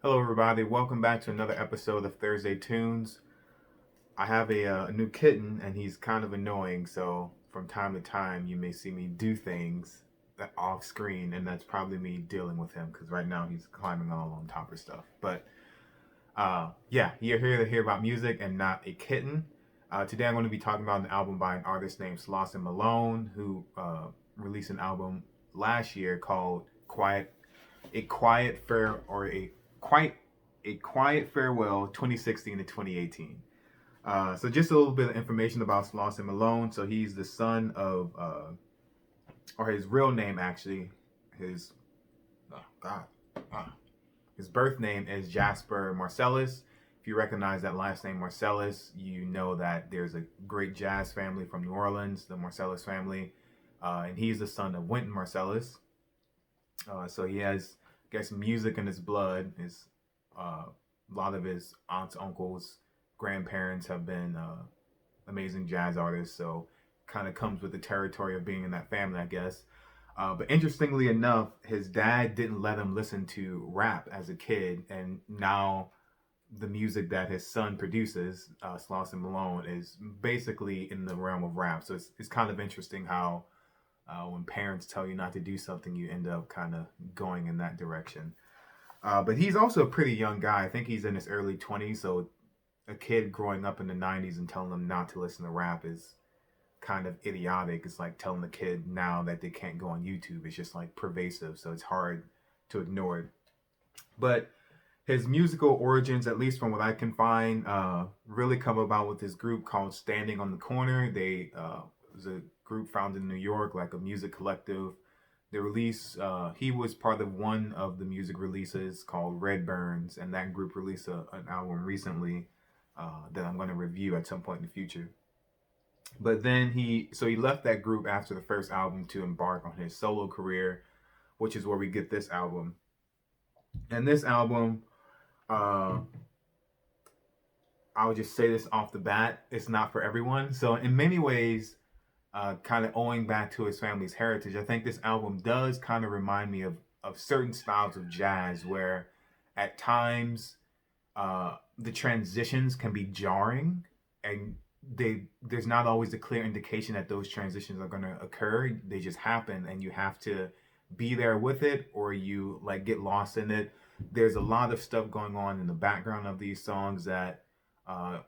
Hello, everybody. Welcome back to another episode of Thursday Tunes. I have a new kitten, and he's kind of annoying. So from time to time, you may see me do things that off screen, and that's probably me dealing with him because right now he's climbing all on top of stuff. But yeah, you're here to hear about music and not a kitten. Today, I'm going to be talking about an album by an artist named Slauson Malone, who released an album last year called "Quiet." A quiet fair or quite a quiet farewell 2016 to 2018. So just a little bit of information about Slauson Malone. So he's the son of or his real name actually, his oh god his birth name is Jasper Marcellus. If you recognize that last name Marcellus, you know that there's a great jazz family from New Orleans, the Marcellus family, and he's the son of Wynton Marcellus. So he has, I guess, music in his blood. A lot of his aunts, uncles, grandparents have been amazing jazz artists. So kind of comes with the territory of being in that family, I guess. But interestingly enough, his dad didn't let him listen to rap as a kid, and now the music that his son produces, Slauson Malone, is basically in the realm of rap. So it's kind of interesting how when parents tell you not to do something, you end up kind of going in that direction. But he's also a pretty young guy. I think he's in his early 20s. So a kid growing up in the 90s and telling them not to listen to rap is kind of idiotic. It's like telling the kid now that they can't go on YouTube. It's just like pervasive. So it's hard to ignore it. But his musical origins, at least from what I can find, really come about with this group called Standing on the Corner. They was a group founded in New York, like a music collective. The release, he was part of one of the music releases called Red Burns, and that group released an album recently that I'm going to review at some point in the future. But then he left that group after the first album to embark on his solo career, which is where we get this album. And this album, uh, I would just say this off the bat, it's not for everyone. So in many ways, kind of owing back to his family's heritage, I think this album does kind of remind me of certain styles of jazz where at times the transitions can be jarring and there's not always a clear indication that those transitions are going to occur. They just happen and you have to be there with it or you like get lost in it. There's a lot of stuff going on in the background of these songs that uh,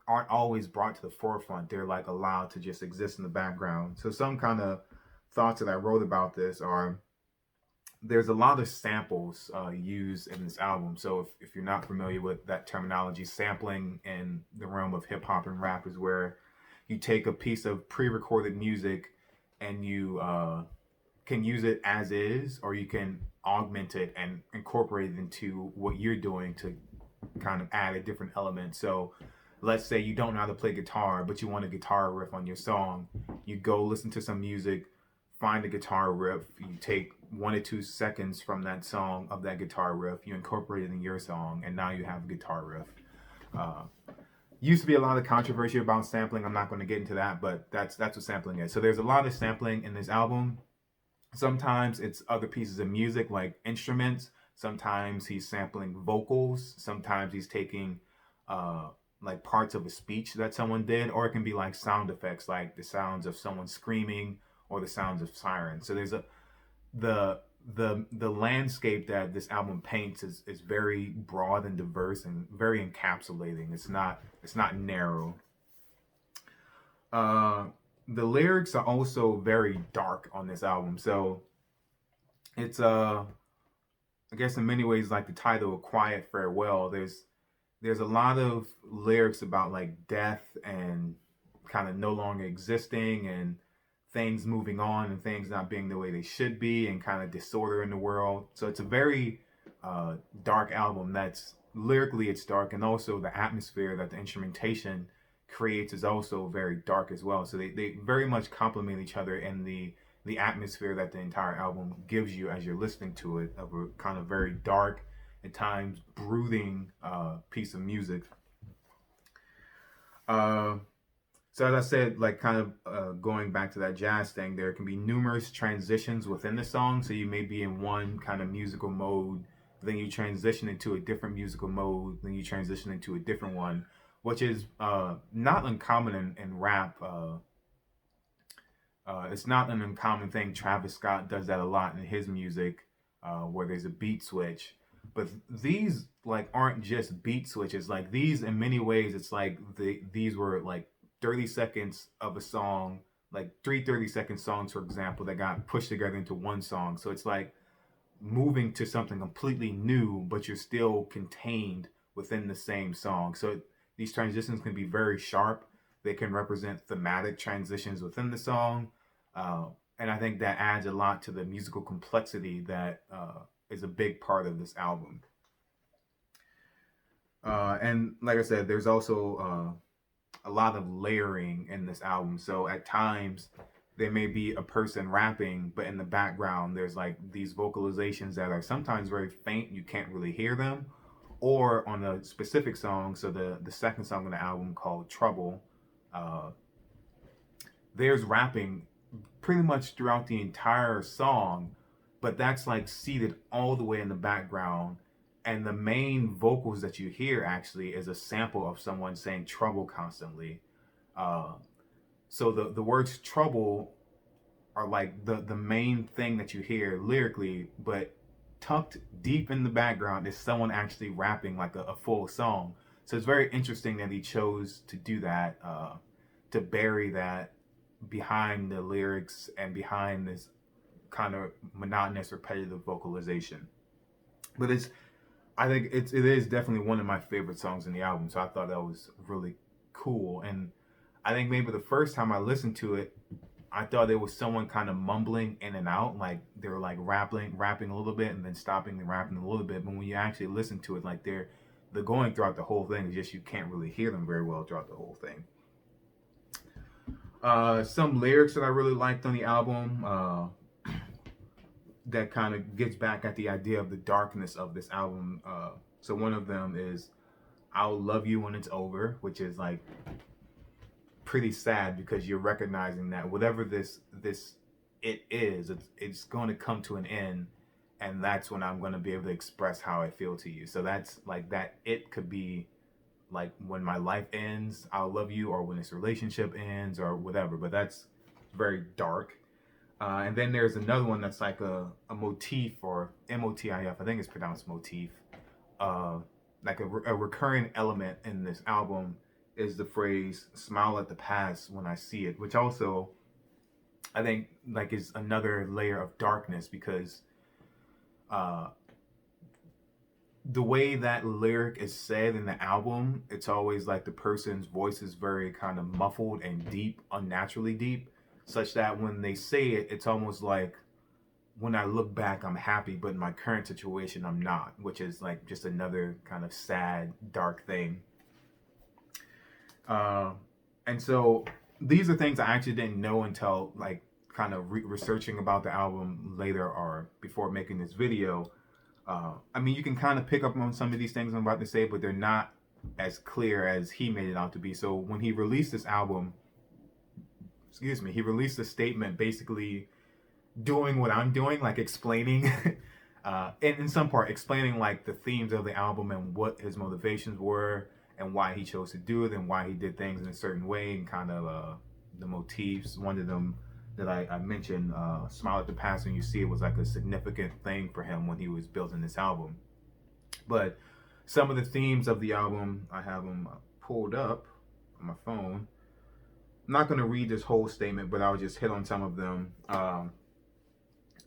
aren't always brought to the forefront. They're like allowed to just exist in the background. So some kind of thoughts that I wrote about this are there's a lot of samples used in this album. So if you're not familiar with that terminology, sampling in the realm of hip hop and rap is where you take a piece of pre-recorded music and you can use it as is, or you can augment it and incorporate it into what you're doing to kind of add a different element. So let's say you don't know how to play guitar, but you want a guitar riff on your song. You go listen to some music, find a guitar riff, you take 1 or 2 seconds from that song of that guitar riff, you incorporate it in your song, and now you have a guitar riff. Uh, Used to be a lot of controversy about sampling. I'm not going to get into that, but that's what sampling is. So there's a lot of sampling in this album. Sometimes it's other pieces of music like instruments. Sometimes he's sampling vocals. Sometimes he's taking uh, like parts of a speech that someone did, or it can be like sound effects, like the sounds of someone screaming or the sounds of sirens. So there's a the landscape that this album paints is very broad and diverse and very encapsulating. It's not narrow. Uh, the lyrics are also very dark on this album. So it's I guess in many ways like the title "A Quiet Farewell." There's a lot of lyrics about like death and kind of no longer existing and things moving on and things not being the way they should be and kind of disorder in the world. So it's a very dark album. That's lyrically it's dark, and also the atmosphere that the instrumentation creates is also very dark as well. So they very much complement each other in the atmosphere that the entire album gives you as you're listening to it, of a kind of very dark, at times brooding piece of music. Uh, so as I said, like kind of going back to that jazz thing, there can be numerous transitions within the song. So you may be in one kind of musical mode then you transition into a different musical mode, then you transition into a different one, which is not uncommon in rap. It's not an uncommon thing. Travis Scott does that a lot in his music, where there's a beat switch. But these like aren't just beat switches. Like these, in many ways, it's like these were like 30 seconds of a song, like three 30-second songs, for example, that got pushed together into one song. So it's like moving to something completely new, but you're still contained within the same song. So these transitions can be very sharp. They can represent thematic transitions within the song. Uh, and I think that adds a lot to the musical complexity that is a big part of this album. And like I said, there's also a lot of layering in this album. So at times, there may be a person rapping, but in the background, there's like these vocalizations that are sometimes very faint. You can't really hear them. Or on a specific song, so the second song on the album called Trouble, uh, there's rapping pretty much throughout the entire song, but that's like seated all the way in the background. And the main vocals that you hear actually is a sample of someone saying trouble constantly. Uh, so the words trouble are like the main thing that you hear lyrically, but tucked deep in the background is someone actually rapping like a full song. So it's very interesting that he chose to do that, to bury that behind the lyrics and behind this kind of monotonous, repetitive vocalization. But I think it is definitely one of my favorite songs in the album. So I thought that was really cool. And I think maybe the first time I listened to it, I thought there was someone kind of mumbling in and out, like they were like rapping a little bit and then stopping and rapping a little bit. But when you actually listen to it, like they're going throughout the whole thing. It's just you can't really hear them very well throughout the whole thing. Some lyrics that I really liked on the album, that kind of gets back at the idea of the darkness of this album. So one of them is "I'll love you when it's over," which is like pretty sad because you're recognizing that whatever this it is, it's going to come to an end, and that's when I'm going to be able to express how I feel to you. So that's like that. It could be like when my life ends, I'll love you, or when this relationship ends, or whatever. But that's very dark. And then there's another one that's like a motif, or MOTIF. I think it's pronounced motif. Uh, like a recurring element in this album is the phrase "smile at the past when I see it," which also I think like is another layer of darkness because uh, the way that lyric is said in the album, it's always like the person's voice is very kind of muffled and deep, unnaturally deep, such that when they say it, it's almost like when I look back, I'm happy, but in my current situation, I'm not, which is like just another kind of sad, dark thing. Uh, and so these are things I actually didn't know until like kind of researching about the album later or before making this video. I mean, you can kind of pick up on some of these things I'm about to say, but they're not as clear as he made it out to be. So when he released this album, he released a statement basically doing what I'm doing, like explaining, and in some part explaining like the themes of the album and what his motivations were and why he chose to do it and why he did things in a certain way and kind of the motifs. One of them that I mentioned, "Smile at the Past When You See It," was like a significant thing for him when he was building this album. But some of the themes of the album, I have them pulled up on my phone. I'm not going to read this whole statement, but I'll just hit on some of them.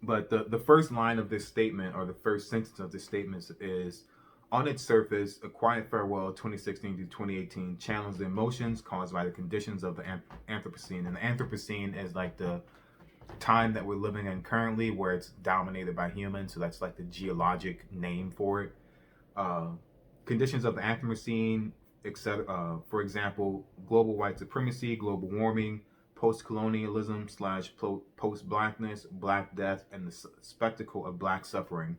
But the first line of this statement, or the first sentence of this statement, is, "On its surface, A Quiet Farewell 2016 to 2018 channels the emotions caused by the conditions of the Anthropocene." And the Anthropocene is like the time that we're living in currently, where it's dominated by humans. So that's like the geologic name for it. Conditions of the Anthropocene, etc. For example, global white supremacy, global warming, post-colonialism / post-blackness, Black death, and the spectacle of Black suffering.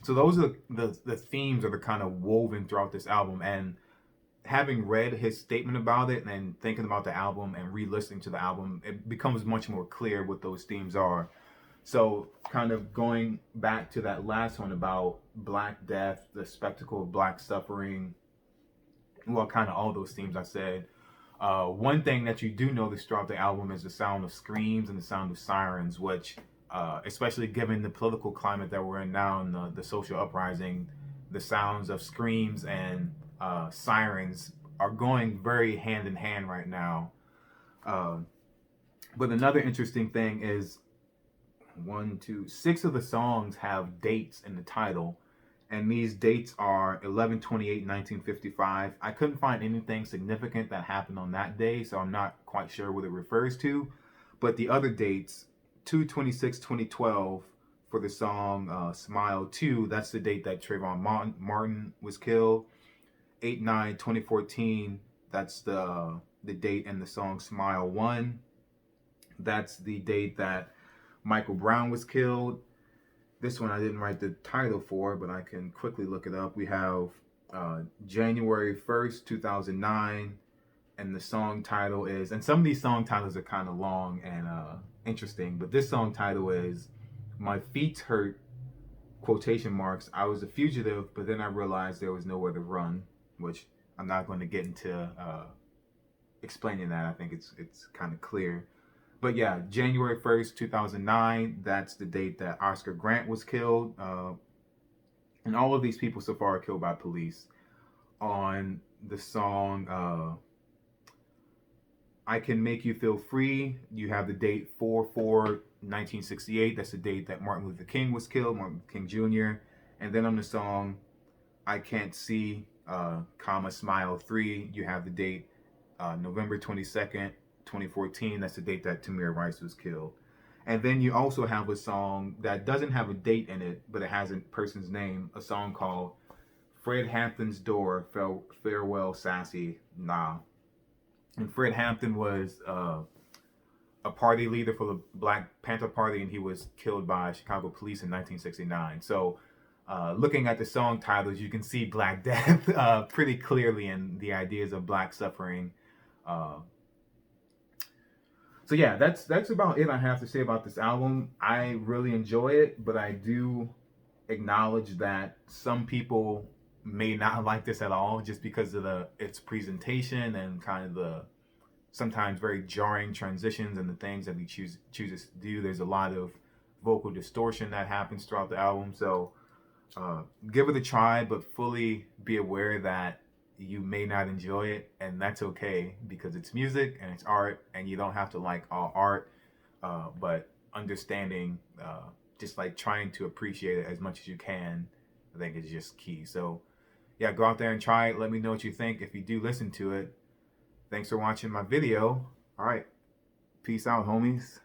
So those are the themes that are kind of woven throughout this album. And having read his statement about it and thinking about the album and re-listening to the album, it becomes much more clear what those themes are. So kind of going back to that last one about Black Death, the spectacle of Black suffering, well, kind of all those themes I said. One thing that you do notice throughout the album is the sound of screams and the sound of sirens, which, especially given the political climate that we're in now and the social uprising, the sounds of screams and sirens are going very hand in hand right now. Uh, but another interesting thing is 6 of the songs have dates in the title, and these dates are 11/28/1955. I couldn't find anything significant that happened on that day, so I'm not quite sure what it refers to. But the other dates, 2/26/2012 for the song Smile 2, that's the date that Trayvon Martin was killed. 8/9/2014, that's the date in the song Smile 1. That's the date that Michael Brown was killed. This one I didn't write the title for, but I can quickly look it up. We have January 1st, 2009, and the song title is, and some of these song titles are kind of long and interesting, but this song title is My Feet Hurt, quotation marks, I was a fugitive, but then I realized there was nowhere to run, which I'm not going to get into explaining that. I think it's kind of clear. But yeah, January 1st, 2009, that's the date that Oscar Grant was killed. And all of these people so far are killed by police. On the song I Can Make You Feel Free, you have the date 4/4/1968. That's the date that Martin Luther King was killed, Martin Luther King Jr. And then on the song I Can't See, Smile 3, you have the date November 22nd, 2014. That's the date that Tamir Rice was killed. And then you also have a song that doesn't have a date in it, but it has a person's name, a song called Fred Hampton's Door, Farewell Sassy Nah. And Fred Hampton was a party leader for the Black Panther Party, and he was killed by Chicago police in 1969. So looking at the song titles, you can see Black Death pretty clearly in the ideas of Black suffering. So yeah, that's about it I have to say about this album. I really enjoy it, but I do acknowledge that some people may not like this at all just because of its presentation and kind of the sometimes very jarring transitions and the things that he chooses to do. There's a lot of vocal distortion that happens throughout the album. So give it a try, but fully be aware that you may not enjoy it, and that's okay because it's music and it's art, and you don't have to like all art, but understanding, just like trying to appreciate it as much as you can, I think is just key. So yeah, go out there and try it. Let me know what you think if you do listen to it. Thanks for watching my video. All right, peace out, homies.